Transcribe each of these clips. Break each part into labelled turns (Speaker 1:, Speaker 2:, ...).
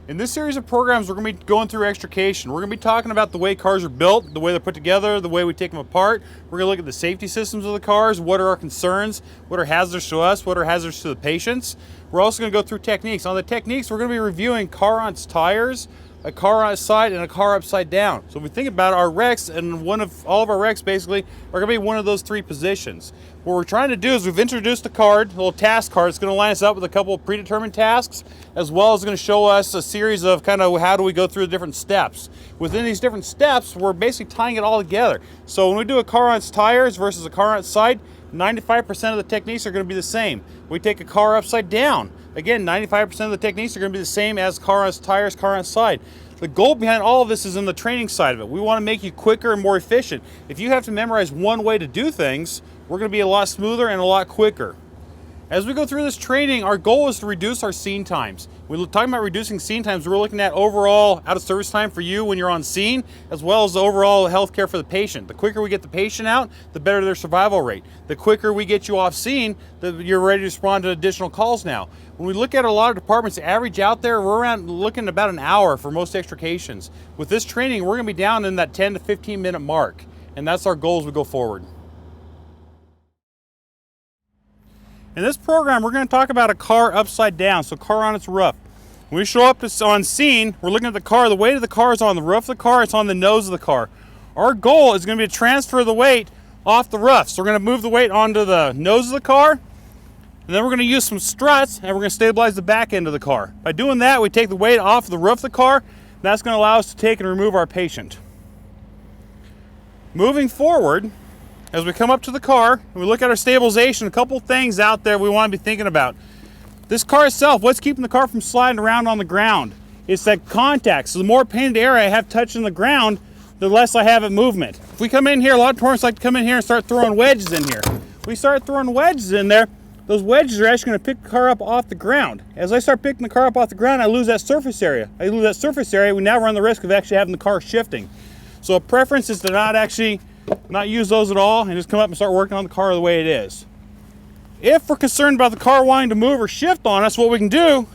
Speaker 1: In this series of programs, we're going to be going through extrication. We're going to be talking about the way cars are built, the way they're put together, the way we take them apart. We're going to look at the safety systems of the cars, what are our concerns, what are hazards to us, what are hazards to the patients. We're also going to go through techniques. On the techniques, we're going to be reviewing car on tires, a car on its side, and a car upside down. So if we think about our wrecks, and all of our wrecks basically are going to be one of those three positions. What we're trying to do is we've introduced a card, a little task card. It's going to line us up with a couple of predetermined tasks, as well as going to show us a series of kind of how do we go through the different steps. Within these different steps, we're basically tying it all together. So when we do a car on its tires versus a car on its side, 95% of the techniques are going to be the same. We take a car upside down. Again, 95% of the techniques are going to be the same as car on its tires, car on its side. The goal behind all of this is in the training side of it. We want to make you quicker and more efficient. If you have to memorize one way to do things, we're going to be a lot smoother and a lot quicker. As we go through this training, our goal is to reduce our scene times. When we're talking about reducing scene times, we're looking at overall out of service time for you when you're on scene, as well as the overall health care for the patient. The quicker we get the patient out, the better their survival rate. The quicker we get you off scene, you're ready to respond to additional calls now. When we look at a lot of departments, the average out there, we're around looking at about an hour for most extrications. With this training, we're going to be down in that 10 to 15 minute mark, and that's our goal as we go forward. In this program, we're going to talk about a car upside down, so car on its roof. When we show up on scene, we're looking at the car. The weight of the car is on the roof of the car, it's on the nose of the car. Our goal is going to be to transfer the weight off the roof. So we're going to move the weight onto the nose of the car, and then we're going to use some struts, and we're going to stabilize the back end of the car. By doing that, we take the weight off the roof of the car, and that's going to allow us to take and remove our patient. Moving forward, as we come up to the car and we look at our stabilization, a couple things out there we want to be thinking about. This car itself, what's keeping the car from sliding around on the ground? It's that contact. So the more painted area I have touching the ground, the less I have at movement. If we come in here, a lot of tourists like to come in here and start throwing wedges in here. If we start throwing wedges in there, those wedges are actually going to pick the car up off the ground. As I start picking the car up off the ground, I lose that surface area. We now run the risk of actually having the car shifting. So a preference is to not use those at all and just come up and start working on the car the way it is. If we're concerned about the car wanting to move or shift on us, what we can do,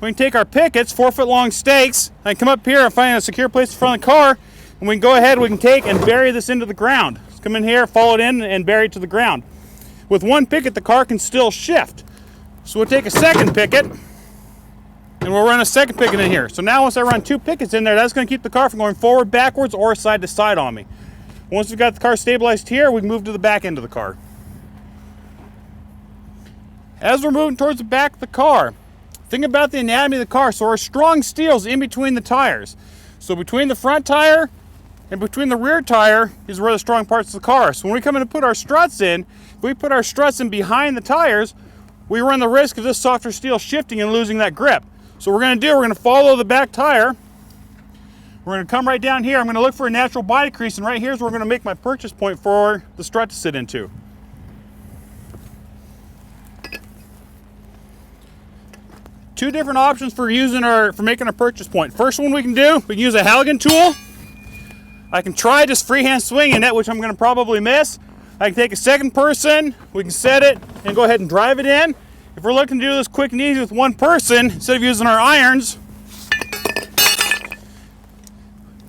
Speaker 1: we can take our pickets, 4-foot long stakes, and come up here and find a secure place in front of the car, and we can go ahead, we can take and bury this into the ground. Just come in here, follow it in, and bury it to the ground. With one picket, the car can still shift. So we'll take a second picket, and we'll run a second picket in here. So now once I run 2 pickets in there, that's going to keep the car from going forward, backwards, or side to side on me. Once we've got the car stabilized here, we can move to the back end of the car. As we're moving towards the back of the car, think about the anatomy of the car. So our strong steel's in between the tires. So between the front tire and between the rear tire is where the strong parts of the car are. So when we come in to put our struts in, if we put our struts in behind the tires, we run the risk of this softer steel shifting and losing that grip. So what we're going to do, we're going to follow the back tire. We're going to come right down here. I'm going to look for a natural body crease, and right here is where we're going to make my purchase point for the strut to sit into. Two different options for making a purchase point. First one we can use a Halligan tool. I can try just freehand swinging it, which I'm going to probably miss. I can take a second person, we can set it and go ahead and drive it in. If we're looking to do this quick and easy with one person, instead of using our irons,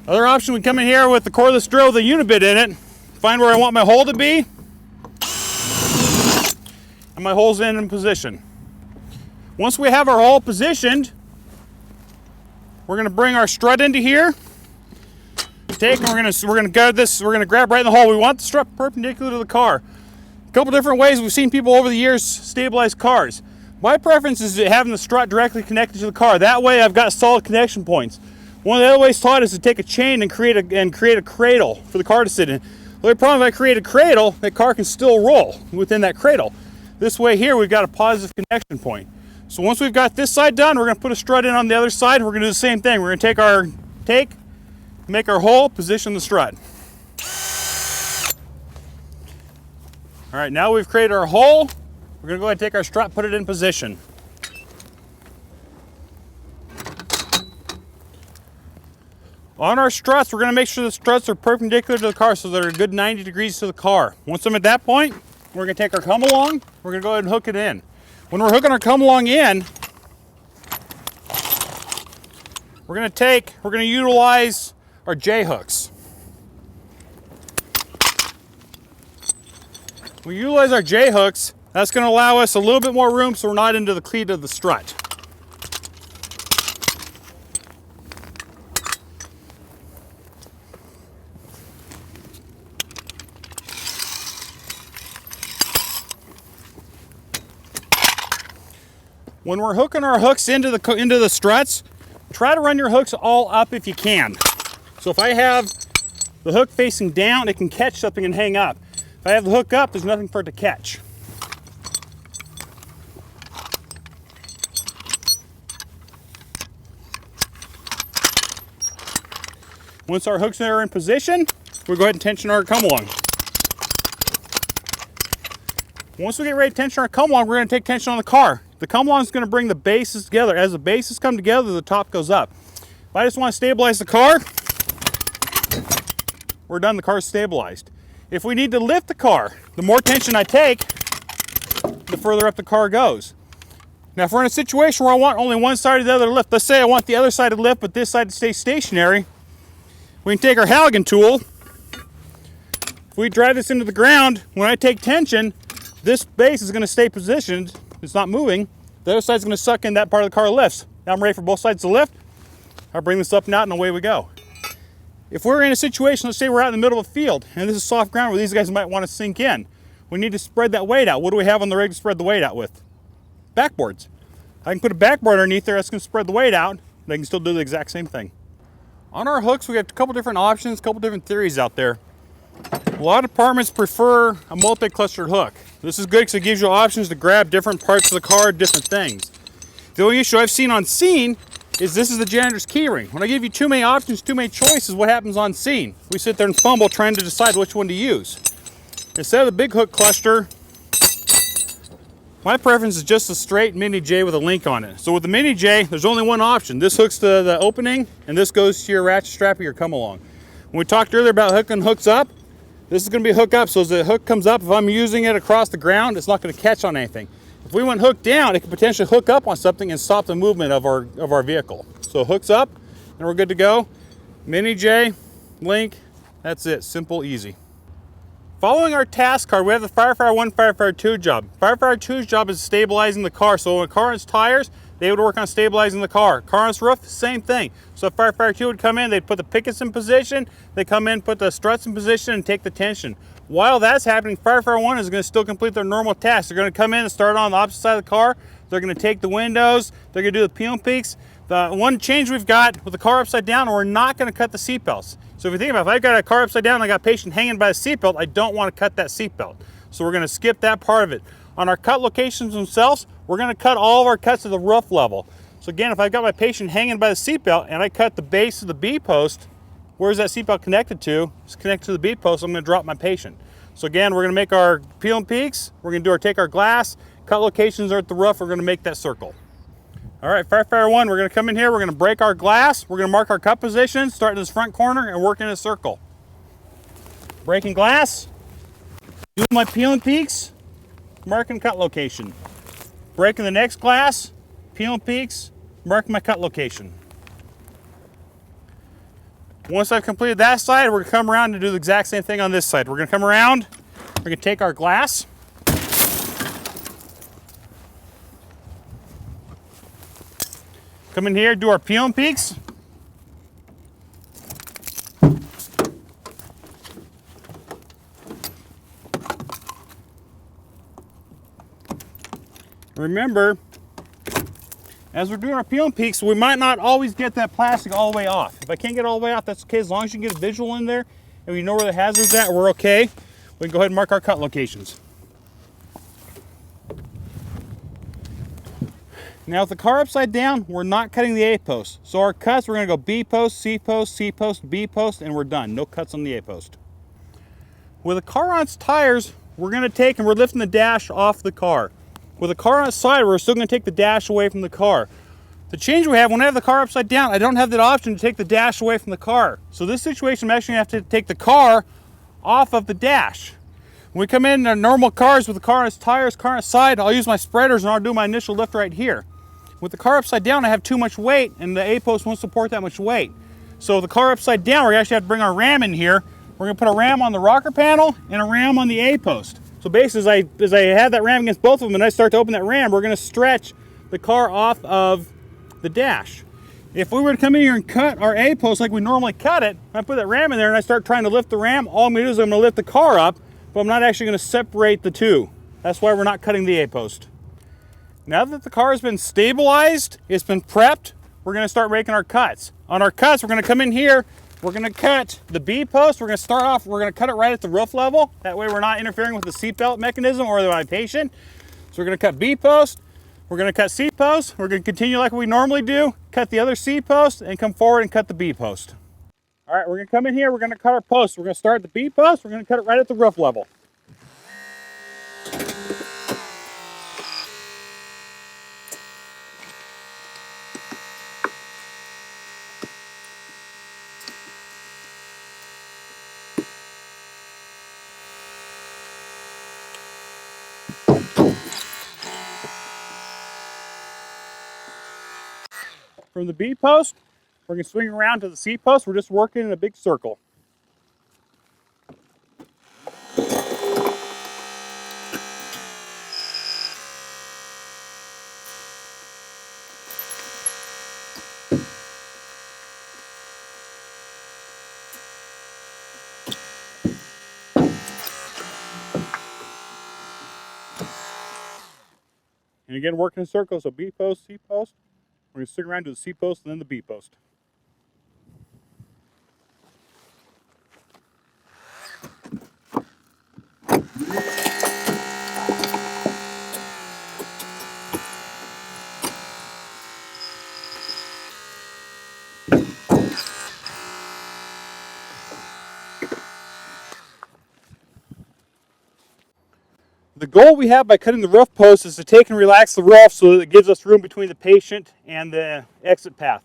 Speaker 1: other option, we come in here with the cordless drill with a unibit in it, find where I want my hole to be, and my hole's in position. Once we have our hole positioned, we're going to bring our strut into here. We're going to guard this. We're going to grab right in the hole. We want the strut perpendicular to the car. A couple different ways we've seen people over the years stabilize cars. My preference is having the strut directly connected to the car. That way, I've got solid connection points. One of the other ways taught is to take a chain and create a cradle for the car to sit in. The only problem, if I create a cradle, that car can still roll within that cradle. This way here, we've got a positive connection point. So once we've got this side done, we're going to put a strut in on the other side. We're going to do the same thing. We're going to make our hole, position the strut. All right, now we've created our hole. We're going to go ahead and take our strut, put it in position. On our struts, we're going to make sure the struts are perpendicular to the car so they're a good 90 degrees to the car. Once I'm at that point, we're going to take our come along, we're going to go ahead and hook it in. When we're hooking our come along in, we're gonna utilize our J-hooks. We utilize our J-hooks, that's gonna allow us a little bit more room so we're not into the cleat of the strut. When we're hooking our hooks into the struts, try to run your hooks all up if you can. So if I have the hook facing down, it can catch something and hang up. If I have the hook up, there's nothing for it to catch. Once our hooks are in position, we'll go ahead and tension our come along. Once we get ready to tension our come along, we're going to take tension on the car. The come along is going to bring the bases together. As the bases come together, the top goes up. If I just want to stabilize the car, we're done, the car's stabilized. If we need to lift the car, the more tension I take, the further up the car goes. Now if we're in a situation where I want only one side or the other to lift, let's say I want the other side to lift but this side to stay stationary, we can take our Halligan tool. If we drive this into the ground, when I take tension, this base is going to stay positioned. It's not moving. The other side's going to suck in that part of the car lifts. Now I'm ready for both sides to lift. I'll bring this up and out and away we go. If we're in a situation, let's say we're out in the middle of a field and this is soft ground where these guys might want to sink in. We need to spread that weight out. What do we have on the rig to spread the weight out with? Backboards. I can put a backboard underneath there that's going to spread the weight out. They can still do the exact same thing. On our hooks, we got a couple different options, a couple different theories out there. A lot of departments prefer a multi-clustered hook. This is good because it gives you options to grab different parts of the car, different things. The only issue I've seen on scene is this is the janitor's keyring. When I give you too many options, too many choices, what happens on scene? We sit there and fumble trying to decide which one to use. Instead of the big hook cluster, my preference is just a straight mini J with a link on it. So with the mini J, there's only one option. This hooks to the opening and this goes to your ratchet strap or your come along. When we talked earlier about hooking hooks up, this is going to be a hook up, so as the hook comes up, if I'm using it across the ground, it's not going to catch on anything. If we went hook down, it could potentially hook up on something and stop the movement of our vehicle. So hooks up, and we're good to go. Mini J, link, that's it, simple, easy. Following our task card, we have the Firefighter 1, Firefighter 2 job. Firefighter 2's job is stabilizing the car. So when a car has tires, they would work on stabilizing the car. Car on its roof, same thing. So if Firefighter 2 would come in, they'd put the pickets in position, they come in, put the struts in position, and take the tension. While that's happening, Firefighter 1 is going to still complete their normal tasks. They're going to come in and start on the opposite side of the car. They're going to take the windows, they're going to do the peel and peaks. The one change we've got with the car upside down, we're not going to cut the seatbelts. So if you think about it, if I've got a car upside down and I got a patient hanging by a seatbelt, I don't want to cut that seatbelt. So we're going to skip that part of it. On our cut locations themselves, we're going to cut all of our cuts to the roof level. So again, if I've got my patient hanging by the seatbelt and I cut the base of the B-post, where's that seatbelt connected to? It's connected to the B-post, I'm going to drop my patient. So again, we're going to make our peel and peaks, we're going to take our glass, cut locations are at the roof, we're going to make that circle. All right, Firefighter 1, we're going to come in here, we're going to break our glass, we're going to mark our cut position, start in this front corner and work in a circle. Breaking glass, doing my peel and peaks, marking cut location. Breaking the next glass, peel and peaks, mark my cut location. Once I've completed that side, we're going to come around and do the exact same thing on this side. We're going to come around, we're going to take our glass, come in here, do our peel and peaks. Remember, as we're doing our peel and peaks, we might not always get that plastic all the way off. If I can't get it all the way off, that's okay. As long as you can get a visual in there and we know where the hazard's at, we're okay. We can go ahead and mark our cut locations. Now with the car upside down, we're not cutting the A-post. So our cuts, we're going to go B-post, C-post, C-post, B-post, and we're done. No cuts on the A-post. With the car on its tires, we're going to take and we're lifting the dash off the car. With the car on its side, we're still going to take the dash away from the car. The change we have, when I have the car upside down, I don't have that option to take the dash away from the car. So this situation, I'm actually going to have to take the car off of the dash. When we come in our normal cars with the car on its tires, car on its side, I'll use my spreaders and I'll do my initial lift right here. With the car upside down, I have too much weight, and the A-post won't support that much weight. So the car upside down, we're actually have to bring our ram in here. We're gonna put a ram on the rocker panel and a ram on the A-post. So basically, as I have that ram against both of them and I start to open that ram, we're gonna stretch the car off of the dash. If we were to come in here and cut our A-post like we normally cut it, I put that ram in there and I start trying to lift the ram, all I'm gonna do is I'm gonna lift the car up, but I'm not actually gonna separate the two. That's why we're not cutting the A-post. Now that the car has been stabilized, it's been prepped, we're gonna start making our cuts. On our cuts, we're gonna come in here, we're gonna cut the B-post. We're gonna start off, we're gonna cut it right at the roof level. That way we're not interfering with the seatbelt mechanism or my patient. So we're gonna cut B-post, we're gonna cut C-post, we're gonna continue like we normally do, cut the other C-post, and come forward and cut the B-post. All right, we're gonna come in here, we're gonna cut our post. We're gonna start at the B-post, we're gonna cut it right at the roof level. From the B-post, we're going to swing around to the C-post. We're just working in a big circle. And again, working in circles, so B-post, C-post. We're going to swing around to the C-post and then the B-post. The goal we have by cutting the roof post is to take and relax the roof so that it gives us room between the patient and the exit path.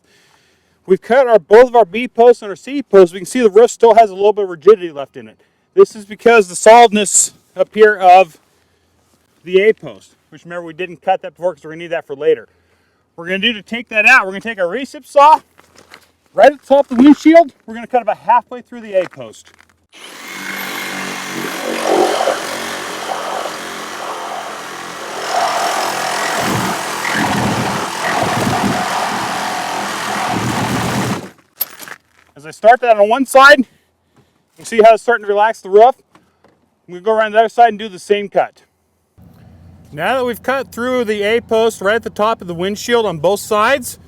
Speaker 1: We've cut both of our B posts and our C posts. We can see the roof still has a little bit of rigidity left in it. This is because the solidness up here of the A post, which remember we didn't cut that before because we're going to need that for later. What we're going to do to take that out, we're going to take our recip saw, right at the top of the windshield, we're going to cut about halfway through the A post. As I start that on one side, you can see how it's starting to relax the roof. I'm going to go around the other side and do the same cut. Now that we've cut through the A-post right at the top of the windshield on both sides,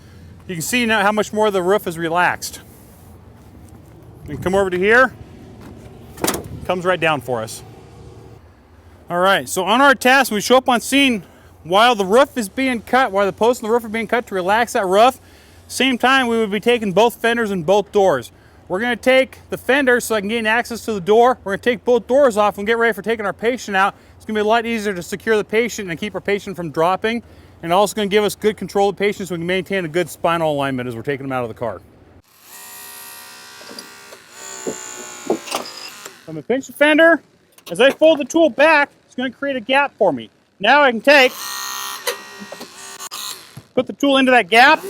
Speaker 1: you can see now how much more the roof is relaxed. You can come over to here, comes right down for us. All right, so on our test, we show up on scene while the roof is being cut, while the posts and the roof are being cut to relax that roof. Same time, we would be taking both fenders and both doors. We're going to take the fender so I can gain access to the door. We're going to take both doors off and get ready for taking our patient out. It's going to be a lot easier to secure the patient and keep our patient from dropping. And also going to give us good control of the patient so we can maintain a good spinal alignment as we're taking them out of the car. I'm going to pinch the fender. As I fold the tool back, it's going to create a gap for me. Now I can put the tool into that gap.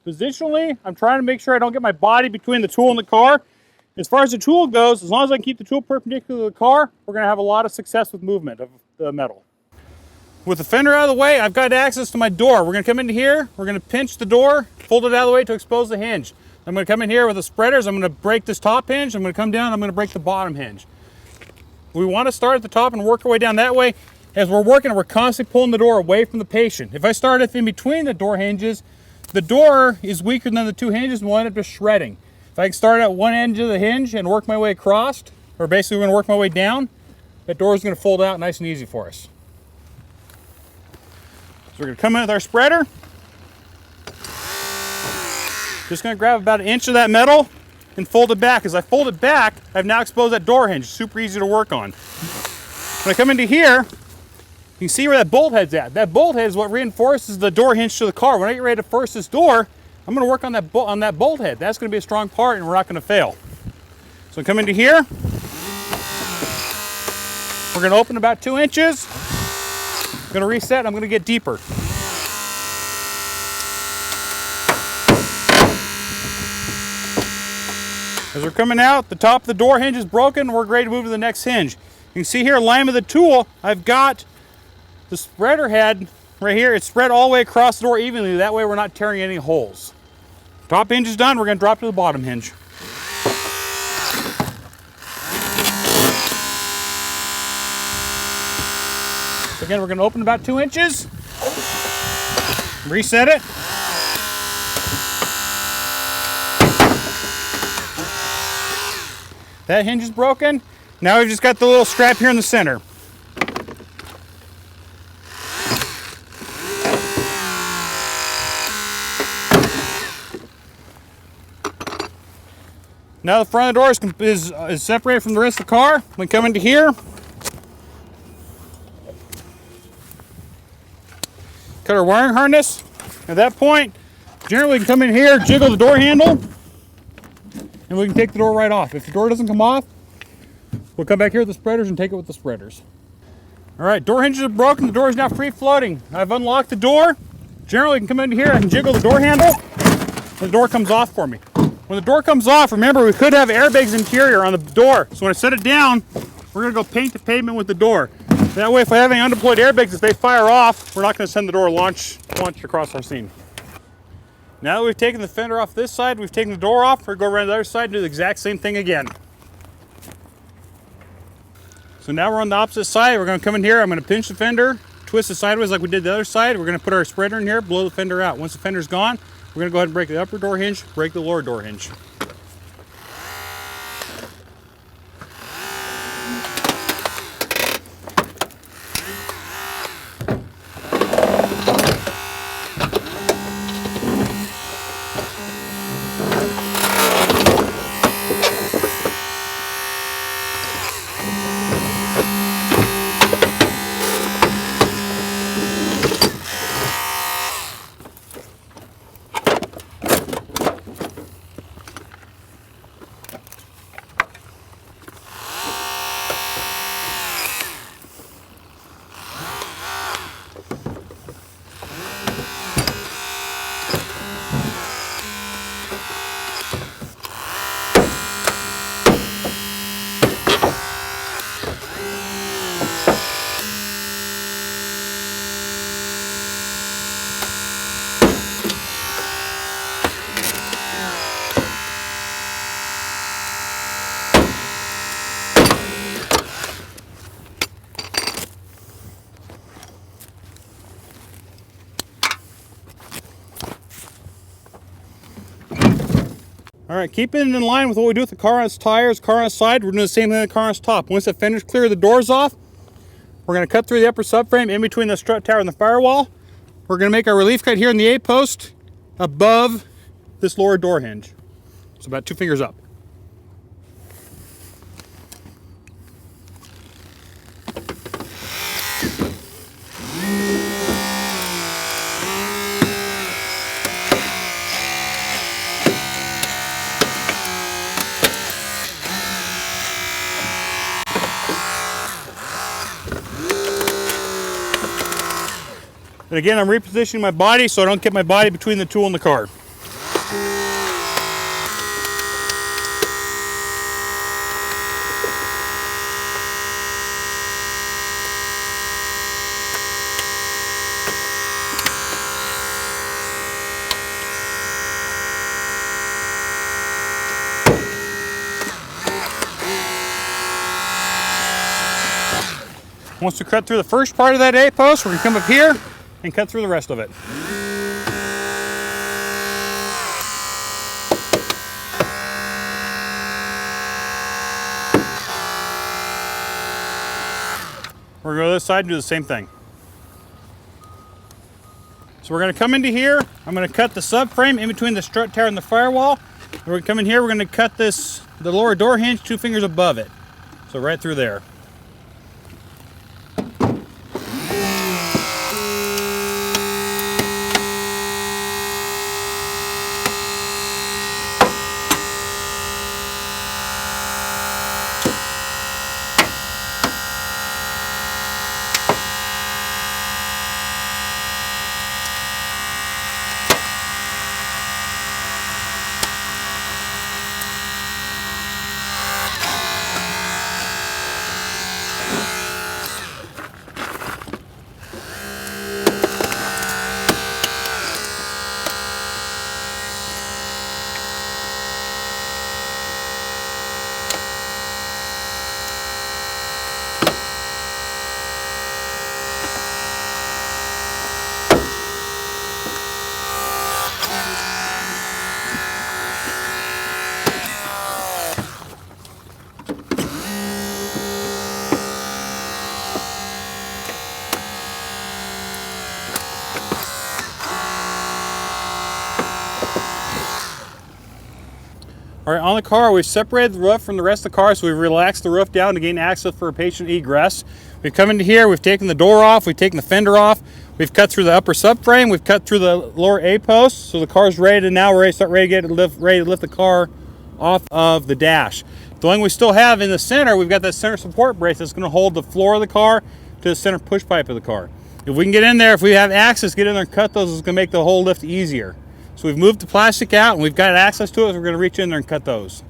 Speaker 1: Positionally, I'm trying to make sure I don't get my body between the tool and the car. As far as the tool goes, as long as I can keep the tool perpendicular to the car, we're going to have a lot of success with movement of the metal. With the fender out of the way, I've got access to my door. We're going to come into here, we're going to pinch the door, fold it out of the way to expose the hinge. I'm going to come in here with the spreaders, I'm going to break this top hinge, I'm going to come down, I'm going to break the bottom hinge. We want to start at the top and work our way down that way. As we're working, we're constantly pulling the door away from the patient. If I start in between the door hinges, the door is weaker than the two hinges and we'll end up just shredding. If I can start at one end of the hinge and work my way across, or basically we're going to work my way down, that door is going to fold out nice and easy for us. So we're going to come in with our spreader. Just going to grab about 1 inch of that metal and fold it back. As I fold it back, I've now exposed that door hinge. Super easy to work on. When I come into here, You can see where that bolt head's at. That bolt head is what reinforces the door hinge to the car. When I get ready to force this door, I'm going to work on that bolt head. That's going to be a strong part, and we're not going to fail. So come into here. We're going to open about 2 inches. I'm going to reset. I'm going to get deeper. As we're coming out, the top of the door hinge is broken. We're ready to move to the next hinge. You can see here, alignment of the tool, I've got the spreader head right here. It's spread all the way across the door evenly. That way we're not tearing any holes. Top hinge is done. We're going to drop to the bottom hinge. So again, we're going to open about 2 inches. Reset it. That hinge is broken. Now we've just got the little strap here in the center. Now the front of the door is separated from the rest of the car. We come into here. Cut our wiring harness. At that point, generally we can come in here, jiggle the door handle, and we can take the door right off. If the door doesn't come off, we'll come back here with the spreaders and take it with the spreaders. All right, door hinges are broken. The door is now free floating. I've unlocked the door. Generally, you can come into here, I can jiggle the door handle, and the door comes off for me. When the door comes off, remember we could have airbags interior on the door. So when I set it down, we're gonna go paint the pavement with the door. That way, if I have any undeployed airbags, if they fire off, we're not gonna send the door launch across our scene. Now that we've taken the fender off this side, we've taken the door off, we're gonna go around the other side and do the exact same thing again. So now we're on the opposite side. We're gonna come in here, I'm gonna pinch the fender, twist it sideways like we did the other side. We're gonna put our spreader in here, blow the fender out. Once the fender's gone, we're gonna go ahead and break the upper door hinge, break the lower door hinge. All right, keeping it in line with what we do with the car on its tires, car on its side, we're doing the same thing with the car on its top. Once the fender's clear, the door's off, we're gonna cut through the upper subframe in between the strut tower and the firewall. We're gonna make our relief cut here in the A-post above this lower door hinge. So about 2 fingers up. And again, I'm repositioning my body so I don't get my body between the tool and the car. Once we cut through the first part of that A-post, we're going to come up here and cut through the rest of it. We're going to go to this side and do the same thing. So we're going to come into here. I'm going to cut the subframe in between the strut tower and the firewall. We're going to come in here. We're going to cut the lower door hinge 2 fingers above it. So right through there. All right, on the car, we've separated the roof from the rest of the car, so we've relaxed the roof down to gain access for a patient egress. We've come into here, we've taken the door off, we've taken the fender off, we've cut through the upper subframe, we've cut through the lower A-post, so the car's ready to now ready to lift the car off of the dash. The one we still have in the center, we've got that center support brace that's going to hold the floor of the car to the center push pipe of the car. If we can get in there, if we have access, get in there and cut those, it's going to make the whole lift easier. So we've moved the plastic out and we've got access to it, so we're going to reach in there and cut those.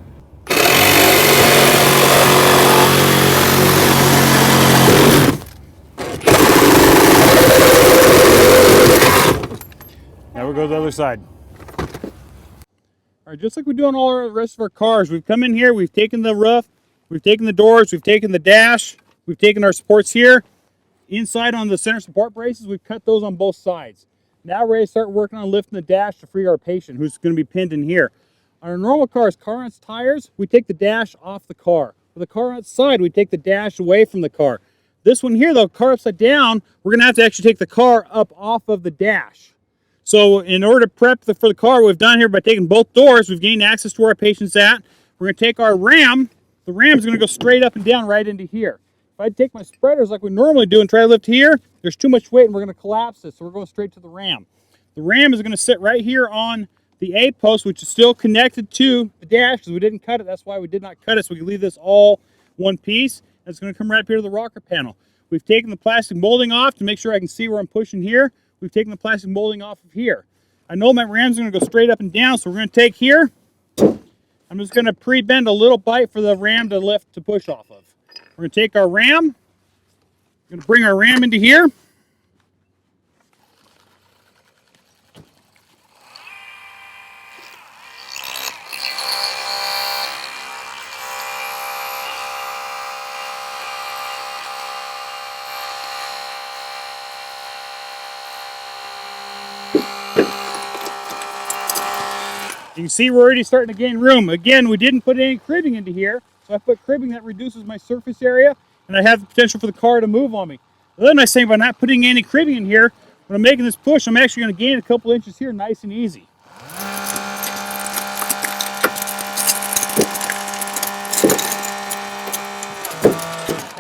Speaker 1: Now we'll go to the other side. All right, just like we do on all the rest of our cars, we've come in here, we've taken the roof, we've taken the doors, we've taken the dash, we've taken our supports here. Inside on the center support braces, we've cut those on both sides. Now we're ready to start working on lifting the dash to free our patient who's going to be pinned in here. On our normal cars, car on its tires, we take the dash off the car. For the car outside, we take the dash away from the car. This one here, though, car upside down, we're going to have to actually take the car up off of the dash. So in order to prep for the car, what we've done here by taking both doors, we've gained access to where our patient's at. We're going to take our ram. The ram is going to go straight up and down right into here. If I take my spreaders like we normally do and try to lift here, there's too much weight and we're going to collapse this. So we're going straight to the ram. The ram is going to sit right here on the A-post, which is still connected to the dash because we didn't cut it. That's why we did not cut it. So we can leave this all one piece. And it's going to come right up here to the rocker panel. We've taken the plastic molding off to make sure I can see where I'm pushing here. We've taken the plastic molding off of here. I know my ram's going to go straight up and down, so we're going to take here. I'm just going to pre-bend a little bite for the ram to lift to push off of. We're going to take our ram. We're going to bring our ram into here. You can see we're already starting to gain room. Again, we didn't put any cribbing into here, so I put cribbing that reduces my surface area, and I have the potential for the car to move on me. The other nice thing by not putting any cribbing in here, when I'm making this push, I'm actually going to gain a couple inches here nice and easy.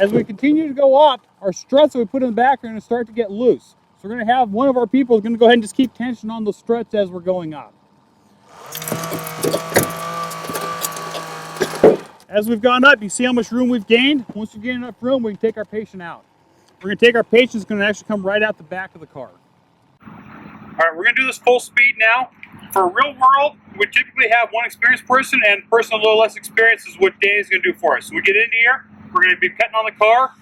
Speaker 1: As we continue to go up, our struts that we put in the back are going to start to get loose. So we're going to have one of our people going to go ahead and just keep tension on those struts as we're going up. As we've gone up, you see how much room we've gained? Once we gain enough room, we can take our patient out. We're going to take our patient, it's going to actually come right out the back of the car. All right, we're going to do this full speed now. For real world, we typically have one experienced person, and a person a little less experienced is what Danny's going to do for us. So we get into here, we're going to be cutting on the car.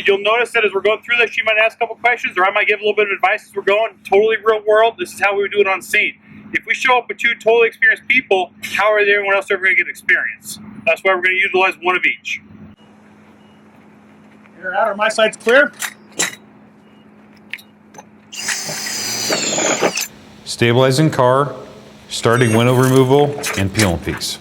Speaker 1: You'll notice that as we're going through this, you might ask a couple questions, or I might give a little bit of advice as we're going. Totally real world, this is how we would do it on scene. If we show up with two totally experienced people, how are everyone else ever going to get experience? That's why we're going to utilize one of each. Here, out, my side's clear.
Speaker 2: Stabilizing car, starting window removal, and peel peaks.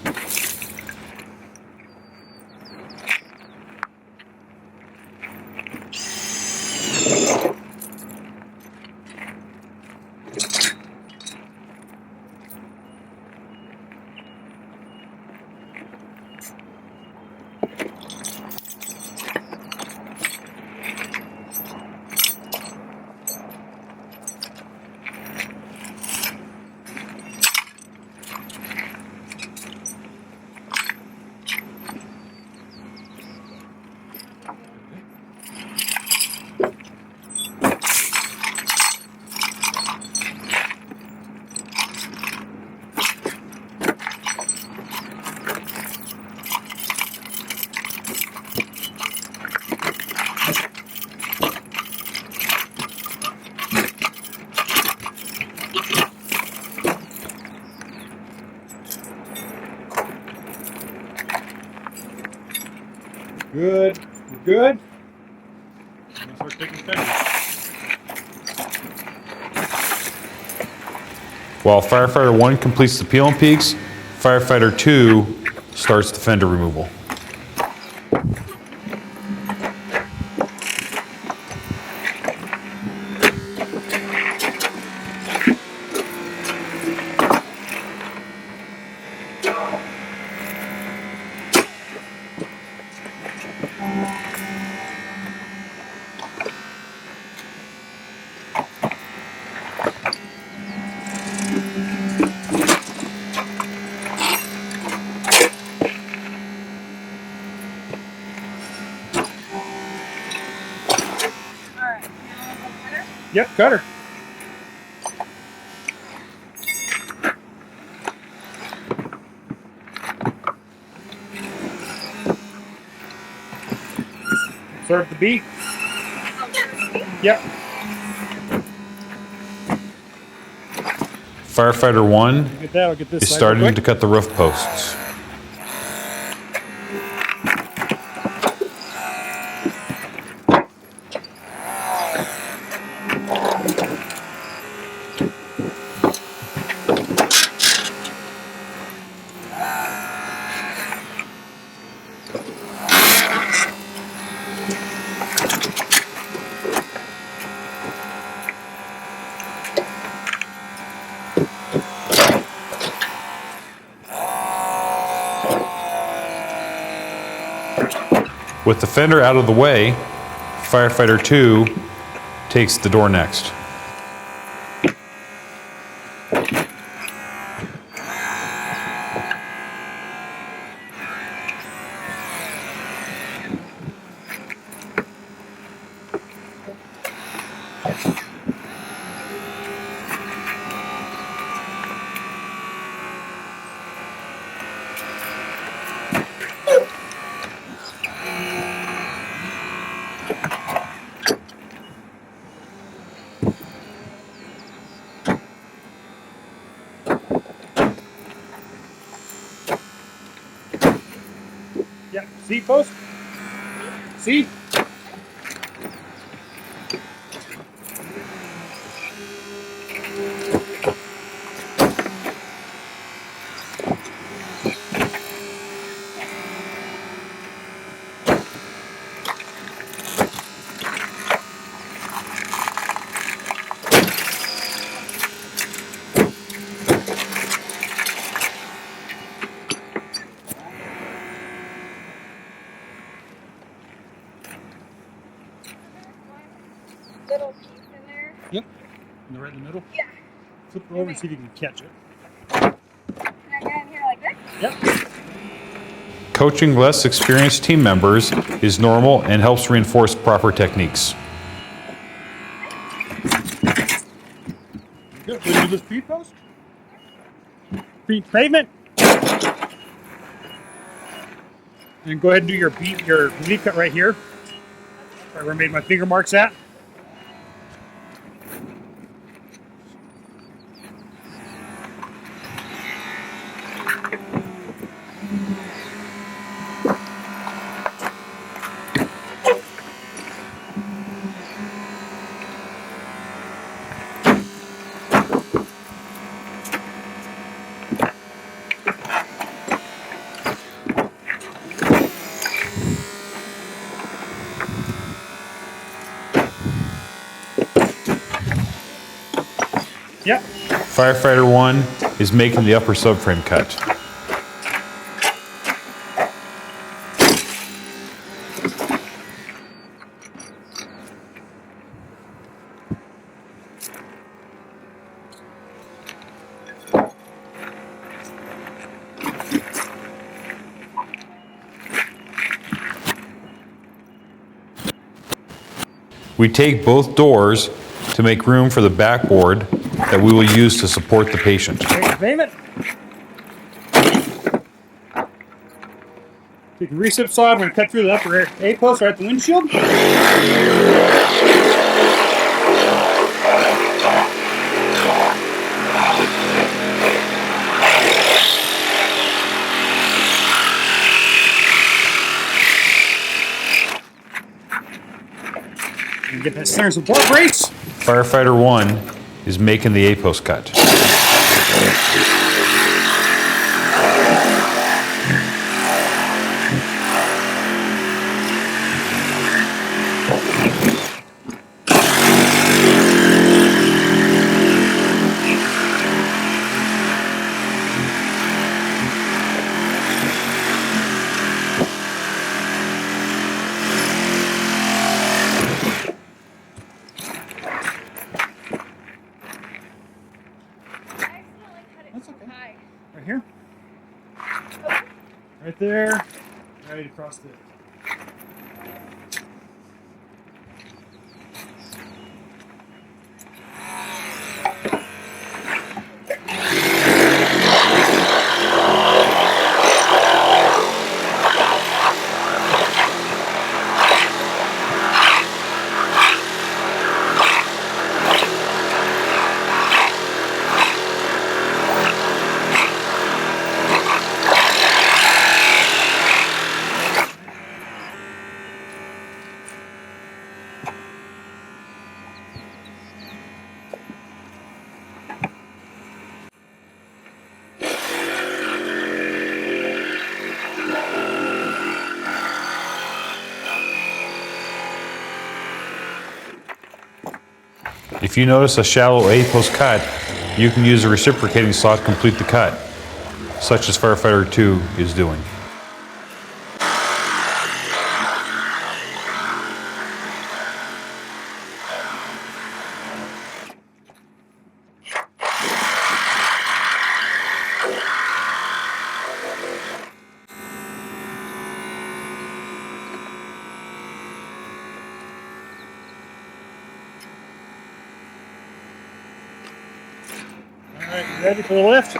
Speaker 1: Good. We're good. I'm going to start taking pictures.
Speaker 2: While firefighter 1 completes the peel and peaks, firefighter 2 starts the fender removal.
Speaker 1: Yep, cutter. Start at the B. Yep.
Speaker 2: Firefighter 1
Speaker 1: Get that. I'll get this
Speaker 2: is
Speaker 1: side
Speaker 2: starting
Speaker 1: real
Speaker 2: to
Speaker 1: quick.
Speaker 2: cut the roof posts. With the fender out of the way, Firefighter 2 takes the door next.
Speaker 1: Yep. C post. C.
Speaker 3: Little piece in there.
Speaker 1: Yep. Right in the middle.
Speaker 3: Yeah.
Speaker 1: Flip it over and see if you can catch it.
Speaker 3: Can I get in here like this?
Speaker 1: Yep.
Speaker 2: Coaching less experienced team members is normal and helps reinforce proper techniques.
Speaker 1: Good. Will you do this P post? P pavement. And go ahead and do your V cut right here. Right where I made my finger marks at. Yep.
Speaker 2: Firefighter 1 is making the upper subframe cut. We take both doors to make room for the backboard that we will use to support the patient.
Speaker 1: Pavement. Take the recip saw. I'm going to cut through the upper A post right at the windshield. And get that center support brace.
Speaker 2: Firefighter 1 is making the A-post cut.
Speaker 1: That's okay. Right here. Right there. Right across the. All
Speaker 2: If you notice a shallow A-post cut, you can use a reciprocating saw to complete the cut, such as Firefighter 2 is doing.
Speaker 1: All right, you ready for the lift?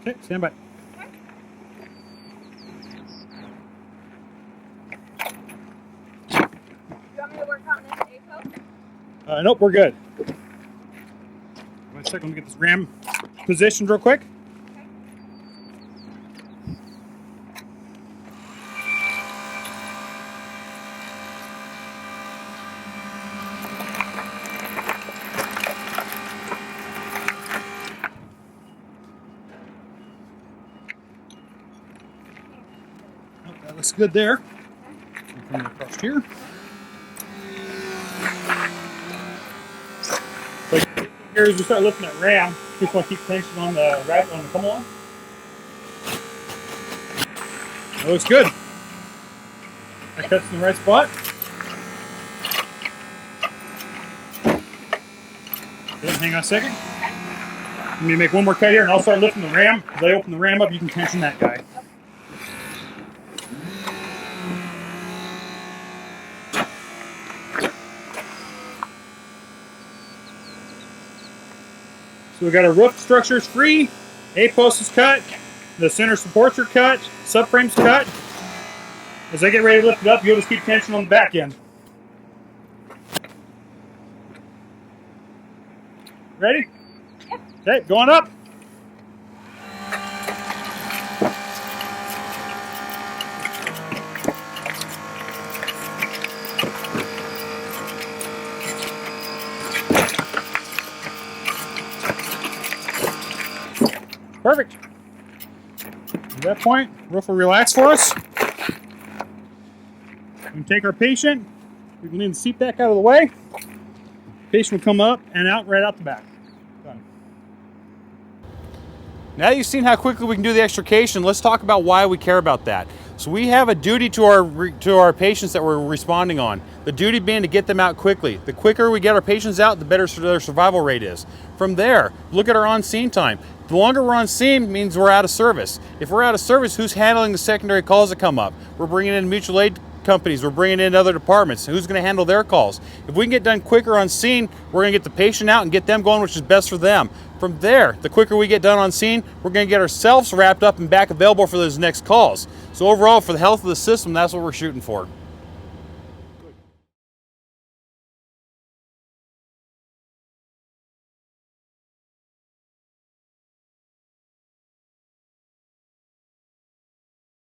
Speaker 1: Okay, stand by.
Speaker 3: You want me to work on this A-post?
Speaker 1: Nope, we're good. Wait a second, let me get this ram positioned real quick. Oh, that looks good there. Coming across here. So here as we start lifting that ram, just want to keep tension on the rack on the come along. That looks good. That cuts in the right spot. Good, hang on a second. Let me make one more cut here and I'll start lifting the ram. As I open the ram up, you can tension that guy. So we got our roof structures free, A-post is cut, the center supports are cut, subframe's cut. As I get ready to lift it up, you'll just keep tension on the back end. Ready?
Speaker 3: Yep.
Speaker 1: Okay, going up. Perfect. At that point, roof will relax for us. We can take our patient, we can lean the seat back out of the way. Patient will come up and out right out the back. Done. Now you've seen how quickly we can do the extrication, let's talk about why we care about that. So we have a duty to our patients that we're responding on. The duty being to get them out quickly. The quicker we get our patients out, the better their survival rate is. From there, look at our on-scene time. The longer we're on scene means we're out of service. If we're out of service, who's handling the secondary calls that come up? We're bringing in mutual aid companies, we're bringing in other departments. Who's going to handle their calls? If we can get done quicker on scene, we're going to get the patient out and get them going, which is best for them. From there, the quicker we get done on scene, we're going to get ourselves wrapped up and back available for those next calls. So overall, for the health of the system, that's what we're shooting for.